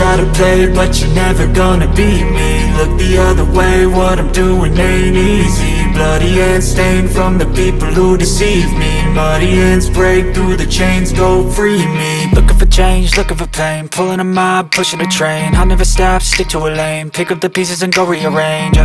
try to play, but you're never gonna beat me. Look the other way, what I'm doing ain't easy. Bloody hands stained from the people who deceive me. Muddy hands break through the chains, go free me. Looking for change, looking for pain, pulling a mob, pushing a train. I'll never stop, stick to a lane, pick up the pieces and go rearrange.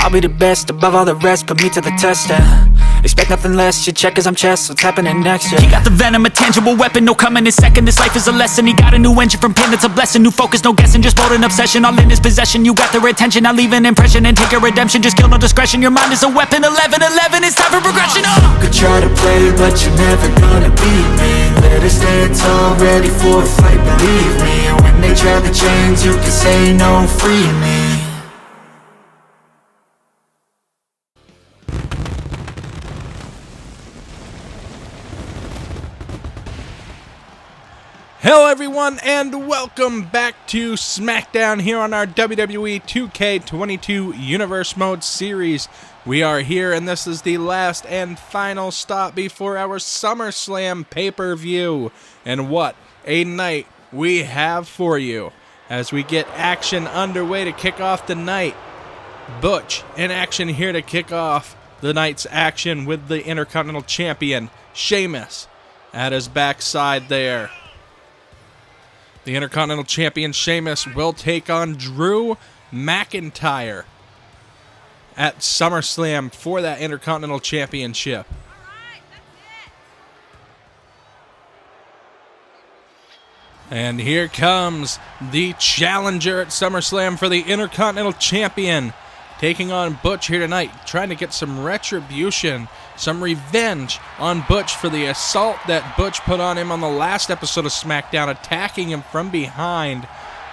I'll be the best above all the rest, put me to the test and expect nothing less, you check as I'm chess, what's happening next, yeah. He got the venom, a tangible weapon, no coming in second. This life is a lesson, he got a new engine from pain, that's a blessing. New focus, no guessing, just bold and obsession, all in his possession. You got their attention, I'll leave an impression and take your redemption. Just kill no discretion, your mind is a weapon. 11-11, it's time for progression. You could try to play, but you're never gonna beat me. Better stand tall, ready for a fight, believe me. And when they try the chains, you can say no, free me. Hello everyone, and welcome back to Smackdown here on our WWE 2K22 Universe Mode series. We are here, and this is the last and final stop before our Summerslam pay-per-view. And what a night we have for you as we get action underway to kick off the night. Butch in action here to kick off the night's action with the Intercontinental Champion, Sheamus, at his backside there. The Intercontinental Champion Sheamus will take on Drew McIntyre at SummerSlam for that Intercontinental Championship. And here comes the challenger at SummerSlam for the Intercontinental Champion, taking on Butch here tonight, trying to get some retribution, some revenge on Butch for the assault that Butch put on him on the last episode of SmackDown, attacking him from behind.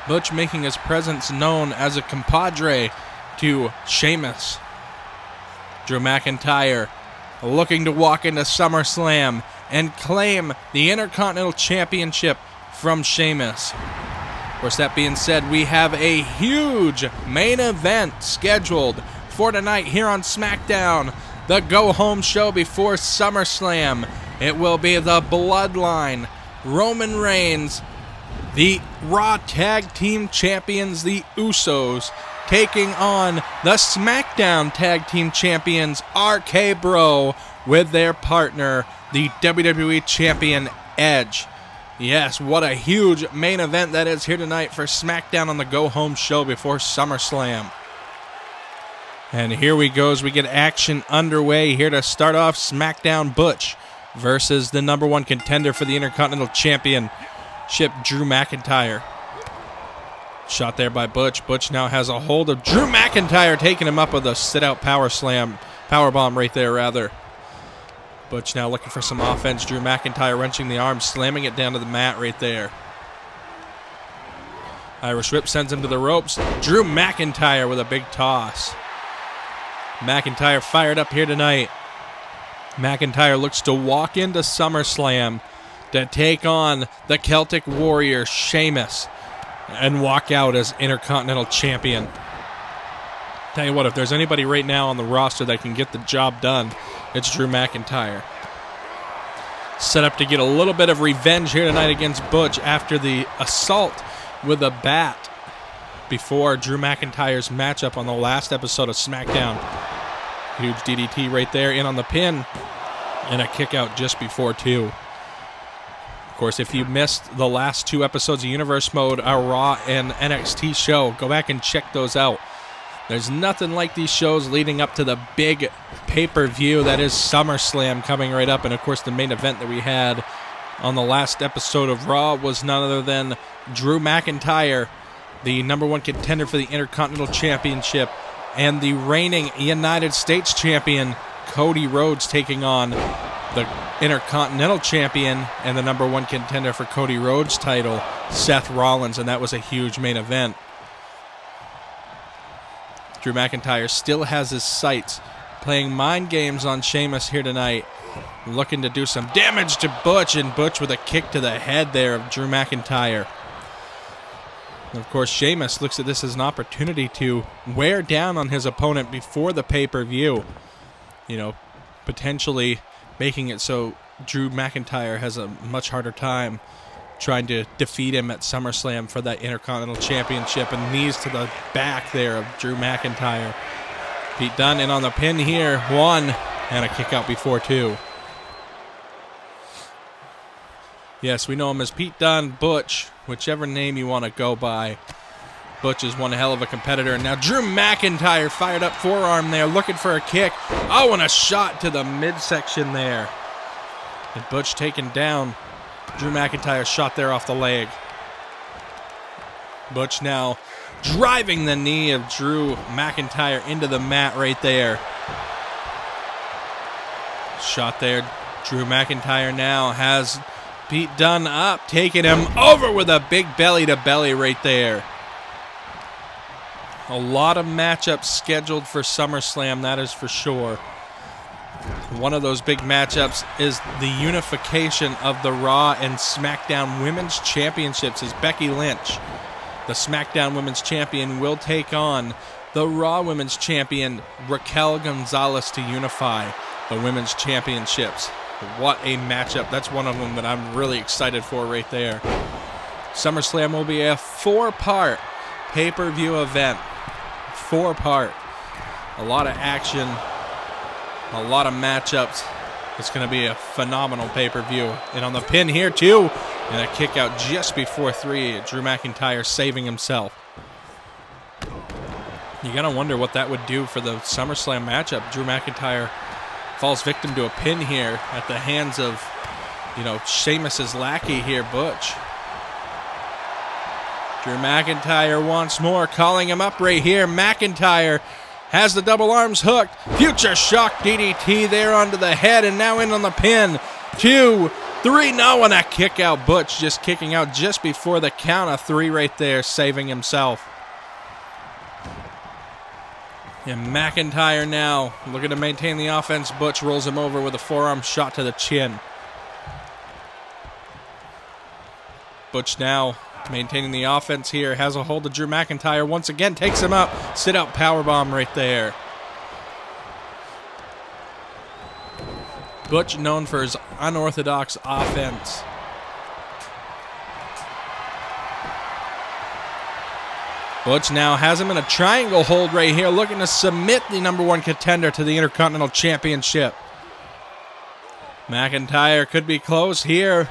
Butch making his presence known as a compadre to Sheamus. Drew McIntyre looking to walk into SummerSlam and claim the Intercontinental Championship from Sheamus. Of course, that being said, we have a huge main event scheduled for tonight here on SmackDown, the go-home show before SummerSlam. It will be the Bloodline Roman Reigns, the Raw Tag Team Champions, the Usos, taking on the SmackDown Tag Team Champions, RK Bro, with their partner, the WWE Champion Edge. Yes, what a huge main event that is here tonight for SmackDown on the go-home show before SummerSlam. And here we go as we get action underway here to start off SmackDown. Butch versus the number one contender for the Intercontinental Championship, Drew McIntyre. Shot there by Butch. Butch now has a hold of Drew McIntyre, taking him up with a sit-out powerbomb right there, rather. Butch now looking for some offense. Drew McIntyre wrenching the arm, slamming it down to the mat right there. Irish Whip sends him to the ropes. Drew McIntyre with a big toss. McIntyre fired up here tonight. McIntyre looks to walk into SummerSlam to take on the Celtic Warrior, Sheamus, and walk out as Intercontinental Champion. Tell you what, if there's anybody right now on the roster that can get the job done, it's Drew McIntyre. Set up to get a little bit of revenge here tonight against Butch after the assault with a bat before Drew McIntyre's matchup on the last episode of SmackDown. Huge DDT right there, in on the pin, and a kick out just before two. Of course, if you missed the last two episodes of Universe Mode, our Raw and NXT show, go back and check those out. There's nothing like these shows leading up to the big pay-per-view that is SummerSlam coming right up. And, of course, the main event that we had on the last episode of Raw was none other than Drew McIntyre, the number one contender for the Intercontinental Championship, and the reigning United States Champion, Cody Rhodes, taking on the Intercontinental Champion and the number one contender for Cody Rhodes' title, Seth Rollins, and that was a huge main event. Drew McIntyre still has his sights playing mind games on Sheamus here tonight, looking to do some damage to Butch, and Butch with a kick to the head there of Drew McIntyre. And of course, Sheamus looks at this as an opportunity to wear down on his opponent before the pay-per-view, you know, potentially making it so Drew McIntyre has a much harder time trying to defeat him at SummerSlam for that Intercontinental Championship, and knees to the back there of Drew McIntyre. Pete Dunne in on the pin here, 1, and a kick out before 2. Yes, we know him as Pete Dunne, Butch, whichever name you want to go by. Butch is one hell of a competitor. Now Drew McIntyre fired up forearm there, looking for a kick. Oh, and a shot to the midsection there. And Butch taken down. Drew McIntyre shot there off the leg. Butch now driving the knee of Drew McIntyre into the mat right there. Shot there. Drew McIntyre now has Pete Dunne up, taking him over with a big belly-to-belly right there. A lot of matchups scheduled for SummerSlam, that is for sure. One of those big matchups is the unification of the Raw and SmackDown Women's Championships, as Becky Lynch, the SmackDown Women's Champion, will take on the Raw Women's Champion, Raquel Gonzalez, to unify the Women's Championships. What a matchup. That's one of them that I'm really excited for right there. SummerSlam will be a 4-part pay-per-view event. 4-part. A lot of action. A lot of matchups. It's going to be a phenomenal pay-per-view. And on the pin here, too. And a kick out just before 3. Drew McIntyre saving himself. You got to wonder what that would do for the SummerSlam matchup. Drew McIntyre falls victim to a pin here at the hands of, Sheamus's lackey here, Butch. Drew McIntyre once more, calling him up right here. McIntyre has the double arms hooked. Future shock DDT there onto the head, and now in on the pin. 2, 3, no, and a kick out. Butch just kicking out just before the count of 3 right there, saving himself. And McIntyre now looking to maintain the offense. Butch rolls him over with a forearm shot to the chin. Butch now maintaining the offense here. Has a hold of Drew McIntyre. Once again takes him up. Sit out powerbomb right there. Butch known for his unorthodox offense. Butch now has him in a triangle hold right here, looking to submit the #1 contender to the Intercontinental Championship. McIntyre could be close here.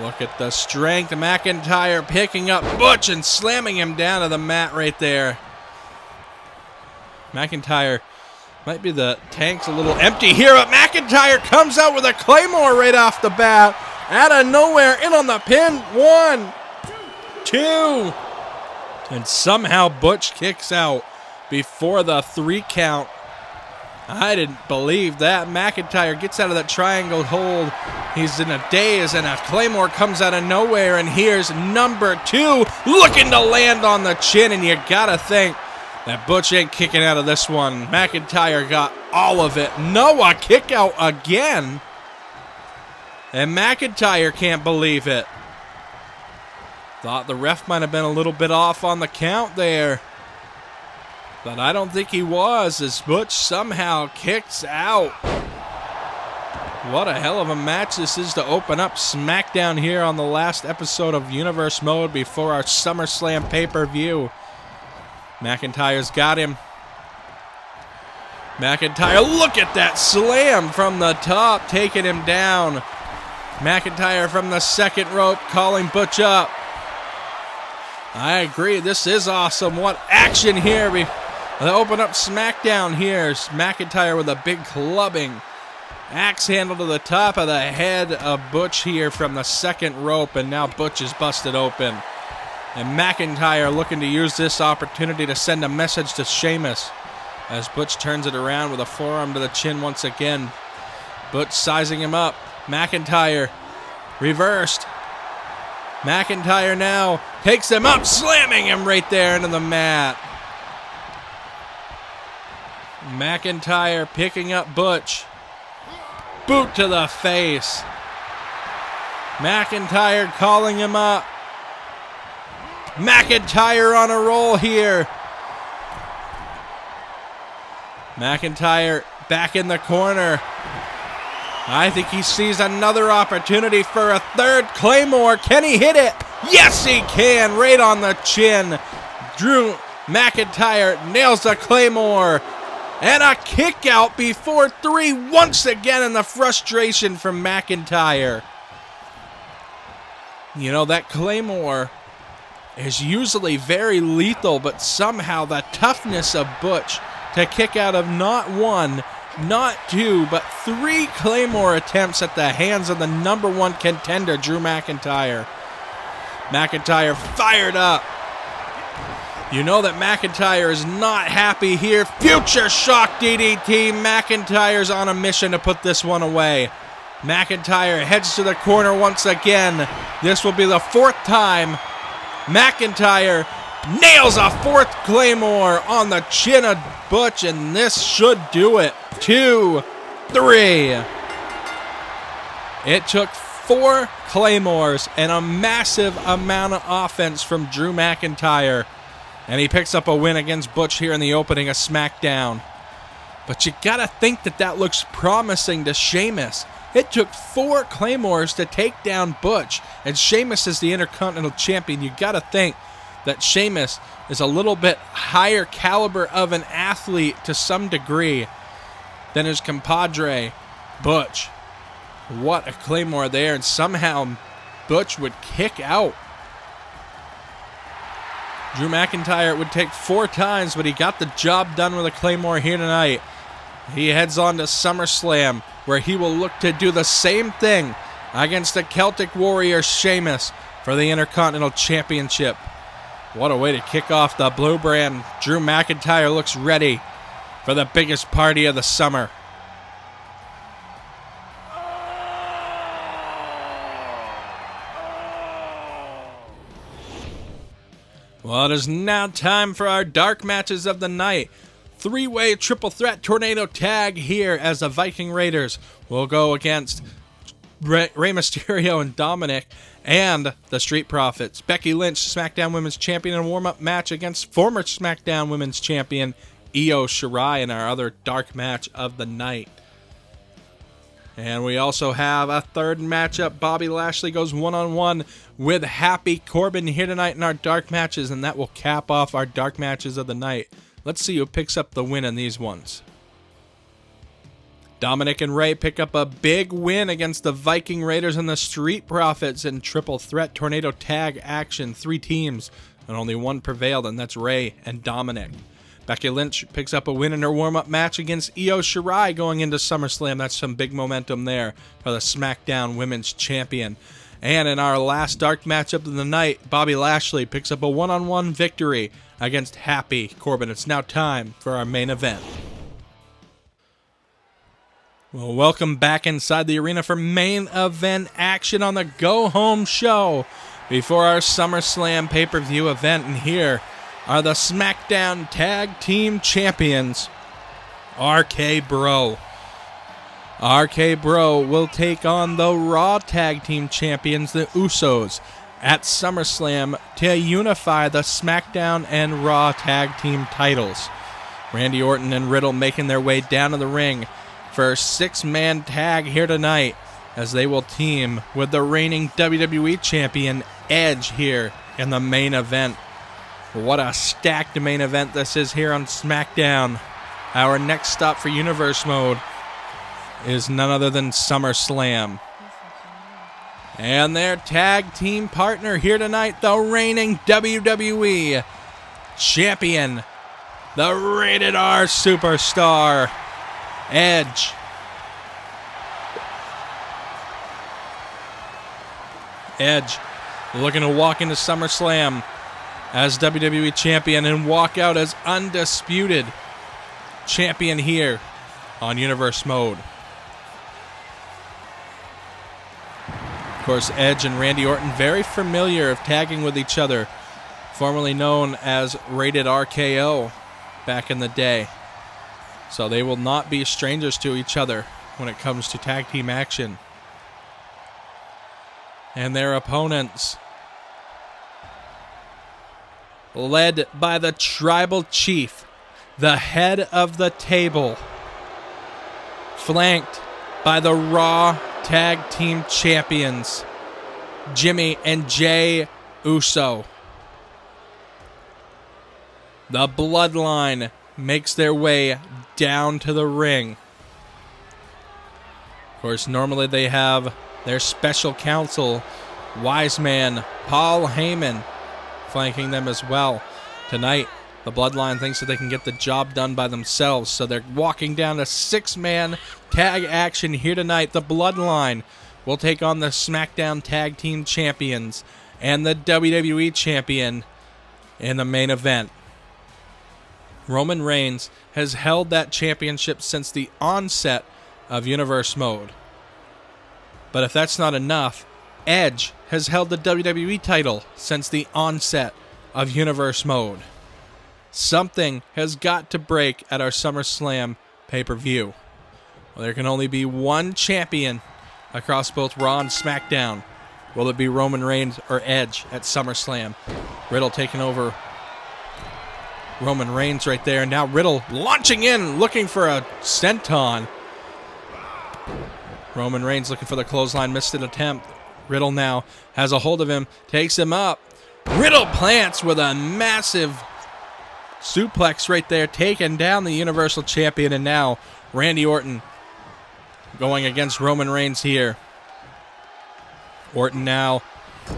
Look at the strength. McIntyre picking up Butch and slamming him down to the mat right there. McIntyre might be the tank's a little empty here, but McIntyre comes out with a Claymore right off the bat. Out of nowhere, in on the pin. 1, 2. And somehow Butch kicks out before the 3 count. I didn't believe that. McIntyre gets out of that triangle hold. He's in a daze, and a Claymore comes out of nowhere. And here's #2 looking to land on the chin. And you gotta think that Butch ain't kicking out of this one. McIntyre got all of it. Noah kick out again. And McIntyre can't believe it. Thought the ref might have been a little bit off on the count there. But I don't think he was, as Butch somehow kicks out. What a hell of a match this is to open up SmackDown here on the last episode of Universe Mode before our SummerSlam pay-per-view. McIntyre's got him. McIntyre, look at that slam from the top, taking him down. McIntyre from the second rope, calling Butch up. I agree, this is awesome. What action here. We open up SmackDown here. McIntyre with a big clubbing. Axe handle to the top of the head of Butch here from the second rope, and now Butch is busted open. And McIntyre looking to use this opportunity to send a message to Sheamus as Butch turns it around with a forearm to the chin once again. Butch sizing him up. McIntyre reversed. McIntyre now takes him up, slamming him right there into the mat. McIntyre picking up Butch. Boot to the face. McIntyre calling him up. McIntyre on a roll here. McIntyre back in the corner. I think he sees another opportunity for a third Claymore. Can he hit it? Yes, he can. Right on the chin. Drew McIntyre nails the Claymore. And a kick out before 3 once again, in the frustration from McIntyre. You know, that Claymore is usually very lethal, but somehow the toughness of Butch to kick out of not 1, not 2, but 3 Claymore attempts at the hands of the #1 contender, Drew McIntyre. McIntyre fired up. You know that McIntyre is not happy here. Future shock DDT. McIntyre's on a mission to put this one away. McIntyre heads to the corner once again. This will be the 4th time. McIntyre nails a 4th Claymore on the chin of Butch, and this should do it. 2, 3. It took 4 Claymores and a massive amount of offense from Drew McIntyre. And he picks up a win against Butch here in the opening of Smackdown. But you gotta think that that looks promising to Sheamus. It took 4 Claymores to take down Butch, and Sheamus is the Intercontinental Champion. You gotta think that Sheamus is a little bit higher caliber of an athlete to some degree than his compadre, Butch. What a Claymore there, and somehow Butch would kick out. Drew McIntyre would take 4 times, but he got the job done with a Claymore here tonight. He heads on to SummerSlam, where he will look to do the same thing against the Celtic Warrior Sheamus for the Intercontinental Championship. What a way to kick off the blue brand. Drew McIntyre looks ready for the biggest party of the summer. Well, it is now time for our dark matches of the night. 3-way triple threat tornado tag here as the Viking Raiders will go against Rey Mysterio and Dominic and the Street Profits. Becky Lynch, SmackDown Women's Champion, in a warm-up match against former SmackDown Women's Champion Io Shirai in our other dark match of the night. And we also have a third matchup. Bobby Lashley goes one-on-one with Happy Corbin here tonight in our dark matches, and that will cap off our dark matches of the night. Let's see who picks up the win in these ones. Dominic and Rey pick up a big win against the Viking Raiders and the Street Profits in triple threat tornado tag action. 3 teams, and only one prevailed, and that's Rey and Dominic. Becky Lynch picks up a win in her warm-up match against Io Shirai going into SummerSlam. That's some big momentum there for the SmackDown Women's Champion. And in our last dark matchup of the night, Bobby Lashley picks up a one-on-one victory against Happy Corbin. It's now time for our main event. Well, welcome back inside the arena for main event action on the Go Home show before our SummerSlam pay-per-view event. And here are the SmackDown Tag Team Champions, RK Bro. RK Bro will take on the Raw Tag Team Champions, the Usos, at SummerSlam to unify the SmackDown and Raw Tag Team titles. Randy Orton and Riddle making their way down to the ring for a 6-man tag here tonight as they will team with the reigning WWE Champion Edge here in the main event. What a stacked main event this is here on SmackDown. Our next stop for Universe Mode is none other than SummerSlam. And their tag team partner here tonight, the reigning WWE Champion, the Rated R Superstar, Edge. Edge looking to walk into SummerSlam as WWE Champion and walk out as undisputed champion here on Universe Mode. Of course, Edge and Randy Orton very familiar of tagging with each other, formerly known as Rated RKO back in the day. So they will not be strangers to each other when it comes to tag team action. And their opponents, led by the Tribal Chief, the head of the table, flanked by the Raw Tag Team Champions, Jimmy and Jey Uso. The Bloodline makes their way down to the ring. Of course, normally they have their special counsel, wise man Paul Heyman, flanking them as well. Tonight, the Bloodline thinks that they can get the job done by themselves, so they're walking down to 6-man tag action here tonight. The Bloodline will take on the Smackdown Tag Team Champions and the WWE Champion in the main event. Roman Reigns has held that championship since the onset of Universe Mode. But if that's not enough, Edge has held the WWE title since the onset of Universe Mode. Something has got to break at our SummerSlam pay-per-view. Well, there can only be one champion across both Raw and SmackDown. Will it be Roman Reigns or Edge at SummerSlam? Riddle taking over Roman Reigns right there. Now Riddle launching in, looking for a senton. Roman Reigns looking for the clothesline, missed an attempt. Riddle now has a hold of him, takes him up. Riddle plants with a massive suplex right there, taking down the Universal Champion. And now Randy Orton going against Roman Reigns here. Orton now,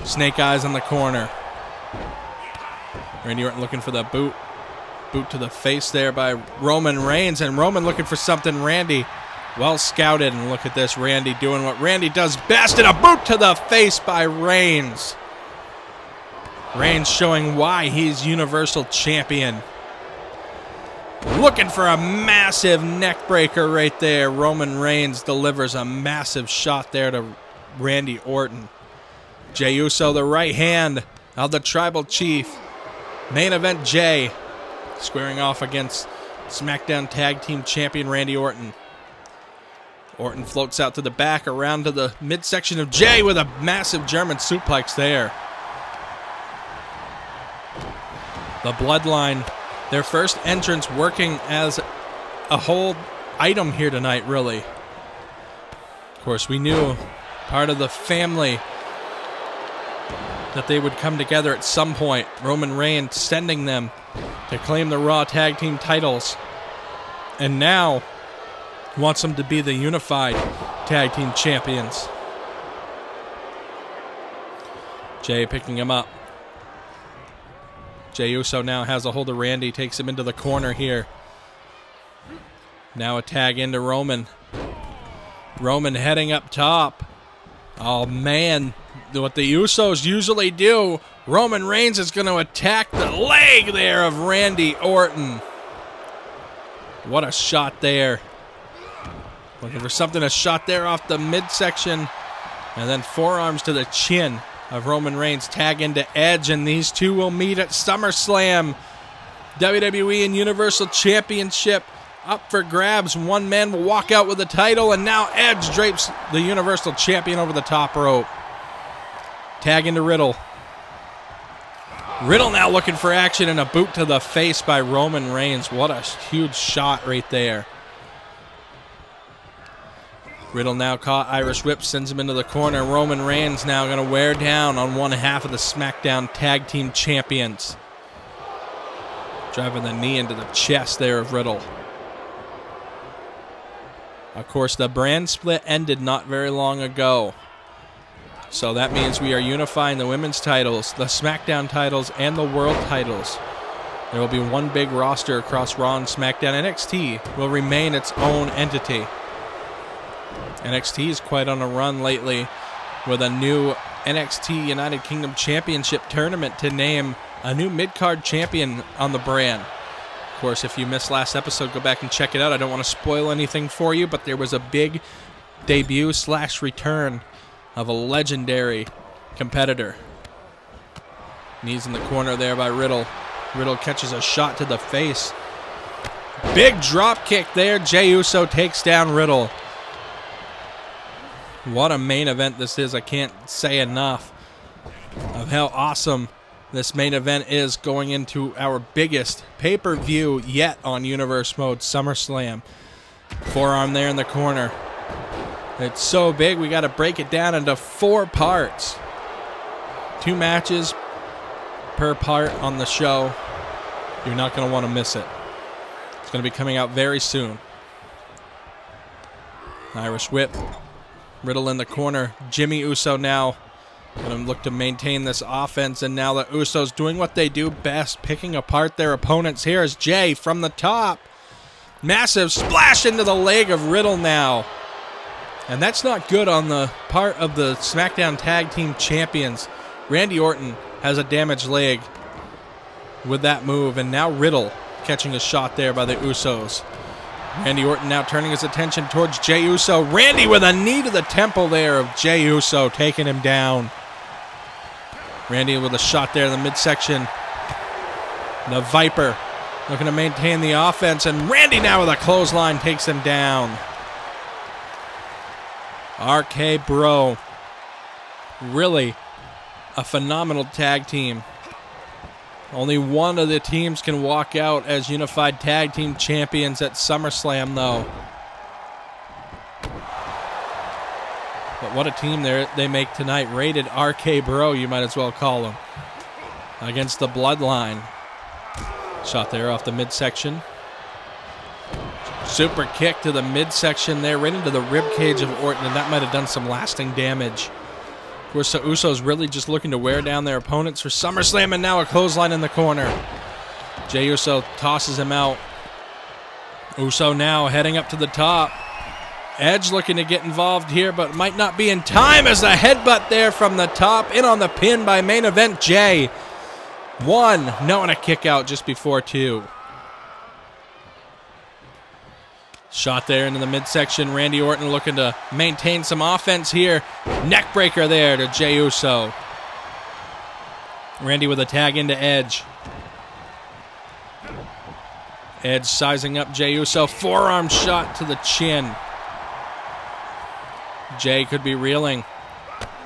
snake eyes on the corner. Randy Orton looking for the boot. Boot to the face there by Roman Reigns. And Roman looking for something. Randy well scouted. And look at this, Randy doing what Randy does best. And a boot to the face by Reigns. Reigns showing why he's Universal Champion. Looking for a massive neck breaker right there. Roman Reigns delivers a massive shot there to Randy Orton. Jey Uso, the right hand of the Tribal Chief. Main event Jey squaring off against SmackDown Tag Team Champion Randy Orton. Orton floats out to the back, around to the midsection of Jey with a massive German suplex there. The Bloodline, their first entrance working as a whole item here tonight, really. Of course, we knew part of the family that they would come together at some point. Roman Reigns sending them to claim the Raw Tag Team titles. And now wants them to be the unified Tag Team Champions. Jey picking him up. Jey Uso now has a hold of Randy, takes him into the corner here. Now a tag into Roman. Roman heading up top. Oh man, what the Usos usually do. Roman Reigns is going to attack the leg there of Randy Orton. What a shot there. Looking for something, a shot there off the midsection. And then forearms to the chin of Roman Reigns. Tag into Edge, and these two will meet at SummerSlam. WWE and Universal Championship up for grabs. One man will walk out with the title, and now Edge drapes the Universal Champion over the top rope. Tag into Riddle. Riddle now looking for action, and a boot to the face by Roman Reigns. What a huge shot right there. Riddle now caught, Irish whip, sends him into the corner. Roman Reigns now going to wear down on one half of the SmackDown Tag Team Champions. Driving the knee into the chest there of Riddle. Of course, the brand split ended not very long ago. So that means we are unifying the women's titles, the SmackDown titles, and the world titles. There will be one big roster across Raw and SmackDown. NXT will remain its own entity. NXT is quite on a run lately with a new NXT United Kingdom Championship tournament to name a new mid-card champion on the brand. Of course, if you missed last episode, go back and check it out. I don't want to spoil anything for you, but there was a big debut/return of a legendary competitor. Knees in the corner there by Riddle. Riddle catches a shot to the face. Big drop kick there. Jey Uso takes down Riddle. What a main event this is. I can't say enough of how awesome this main event is going into our biggest pay-per-view yet on Universe Mode, SummerSlam. Forearm there in the corner. It's so big, we got to break it down into 4 parts. 2 matches per part on the show. You're not going to want to miss it. It's going to be coming out very soon. Irish whip. Riddle in the corner. Jimmy Uso now going to look to maintain this offense. And now the Usos doing what they do best, picking apart their opponents. Here is Jay from the top. Massive splash into the leg of Riddle now. And that's not good on the part of the SmackDown Tag Team Champions. Randy Orton has a damaged leg with that move. And now Riddle catching a shot there by the Usos. Randy Orton now turning his attention towards Jey Uso. Randy with a knee to the temple there of Jey Uso, taking him down. Randy with a shot there in the midsection. The Viper looking to maintain the offense, and Randy now with a clothesline takes him down. RK Bro. Really a phenomenal tag team. Only one of the teams can walk out as unified tag team champions at SummerSlam, though. But what a team they make tonight. Rated RK Bro, you might as well call them. Against the Bloodline. Shot there off the midsection. Super kick to the midsection there, right into the ribcage of Orton, and that might have done some lasting damage. Of course, the Usos really just looking to wear down their opponents for SummerSlam, and now a clothesline in the corner. Jey Uso tosses him out. Uso now heading up to the top. Edge looking to get involved here, but might not be in time as the headbutt there from the top. In on the pin by main event Jay. 1, no, and a kick out just before 2. Shot there into the midsection. Randy Orton looking to maintain some offense here. Neckbreaker there to Jey Uso. Randy with a tag into Edge. Edge sizing up Jey Uso. Forearm shot to the chin. Jay could be reeling.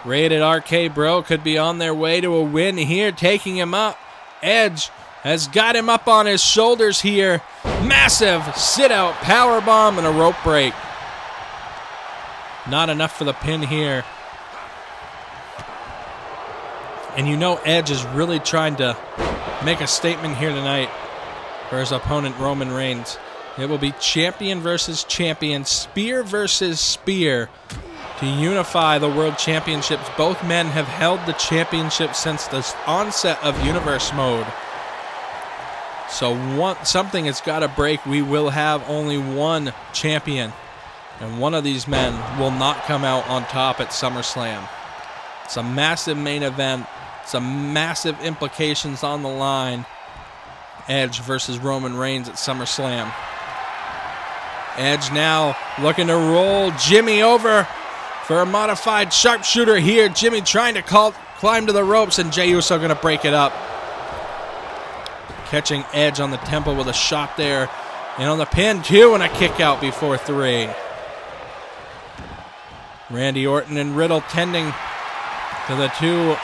Rated RK Bro could be on their way to a win here, taking him up. Edge has got him up on his shoulders here. Massive sit-out powerbomb and a rope break. Not enough for the pin here. And you know Edge is really trying to make a statement here tonight for his opponent Roman Reigns. It will be champion versus champion, spear versus spear to unify the World Championships. Both men have held the championship since the onset of Universe Mode. So something has got to break. We will have only one champion, and one of these men will not come out on top at SummerSlam. It's a massive main event. Some massive implications on the line. Edge versus Roman Reigns at SummerSlam. Edge now looking to roll Jimmy over for a modified sharpshooter here. Jimmy trying to climb to the ropes, and Jey Uso going to break it up. Catching Edge on the temple with a shot there. And on the pin, 2, and a kick out before 3. Randy Orton and Riddle tending to the 2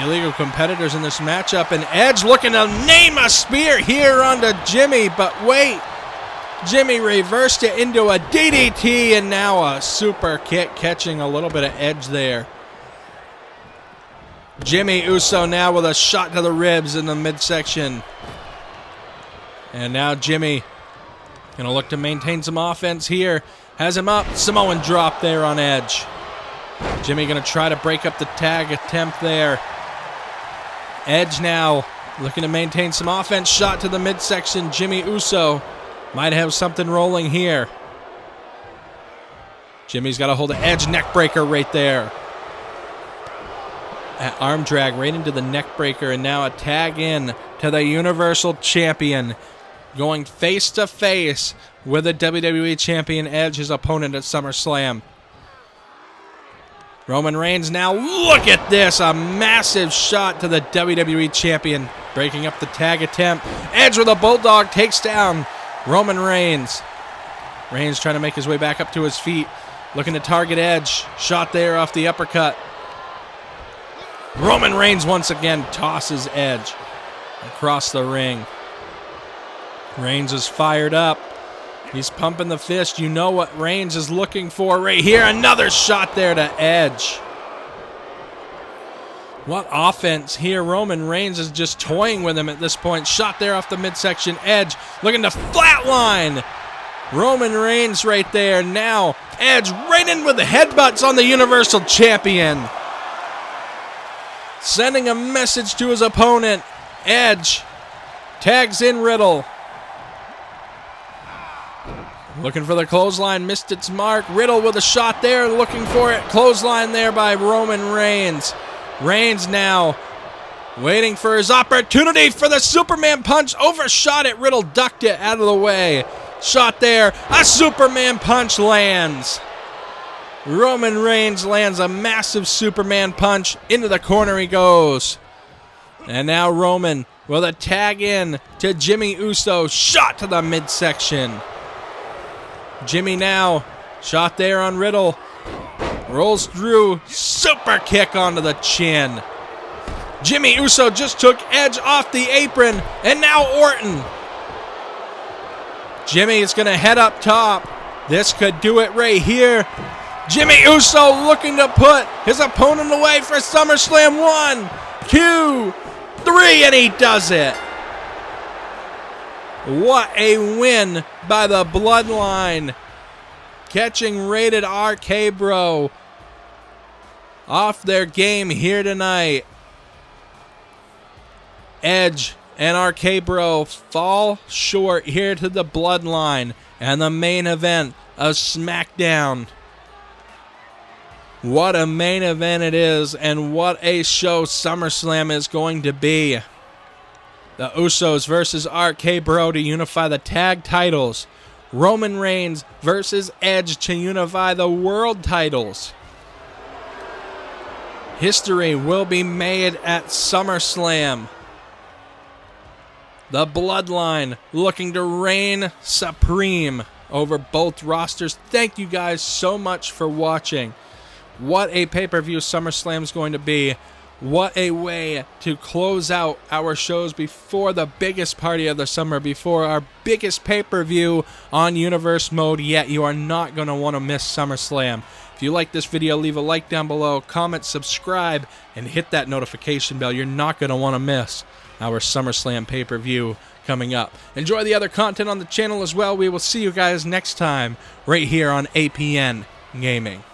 illegal competitors in this matchup. And Edge looking to name a spear here onto Jimmy. But wait, Jimmy reversed it into a DDT, and now a super kick, catching a little bit of Edge there. Jimmy Uso now with a shot to the ribs in the midsection. And now Jimmy going to look to maintain some offense here. Has him up. Samoan drop there on Edge. Jimmy going to try to break up the tag attempt there. Edge now looking to maintain some offense. Shot to the midsection. Jimmy Uso might have something rolling here. Jimmy's got a hold of Edge. Neckbreaker right there. Arm drag right into the neckbreaker, and now a tag in to the Universal Champion. Going face to face with the WWE Champion Edge, his opponent at SummerSlam. Roman Reigns now, look at this, a massive shot to the WWE Champion, breaking up the tag attempt. Edge with a bulldog takes down Roman Reigns. Reigns trying to make his way back up to his feet, looking to target Edge. Shot there off the uppercut. Roman Reigns once again tosses Edge across the ring. Reigns is fired up. He's pumping the fist. You know what Reigns is looking for right here. Another shot there to Edge. What offense here. Roman Reigns is just toying with him at this point. Shot there off the midsection. Edge looking to flatline Roman Reigns right there. Now Edge right in with the headbutts on the Universal Champion. Sending a message to his opponent. Edge tags in Riddle. Looking for the clothesline, missed its mark. Riddle with a shot there, looking for it. Clothesline there by Roman Reigns. Reigns now waiting for his opportunity for the Superman punch. Overshot it, Riddle ducked it out of the way. Shot there, a Superman punch lands. Roman Reigns lands a massive Superman punch. Into the corner he goes. And now Roman with a tag in to Jimmy Uso. Shot to the midsection. Jimmy now, shot there on Riddle. Rolls through, super kick onto the chin. Jimmy Uso just took Edge off the apron, and now Orton. Jimmy is going to head up top. This could do it right here. Jimmy Uso looking to put his opponent away for SummerSlam. 1, 2, 3, and he does it. What a win by the Bloodline. Catching Rated RK Bro off their game here tonight. Edge and RK Bro fall short here to the Bloodline and the main event of Smackdown. What a main event it is, and what a show SummerSlam is going to be. The Usos versus RK Bro to unify the tag titles. Roman Reigns versus Edge to unify the world titles. History will be made at SummerSlam. The Bloodline looking to reign supreme over both rosters. Thank you guys so much for watching. What a pay-per-view SummerSlam is going to be. What a way to close out our shows before the biggest party of the summer, before our biggest pay-per-view on Universe Mode yet. You are not going to want to miss SummerSlam. If you like this video, leave a like down below, comment, subscribe, and hit that notification bell. You're not going to want to miss our SummerSlam pay-per-view coming up. Enjoy the other content on the channel as well. We will see you guys next time right here on APN Gaming.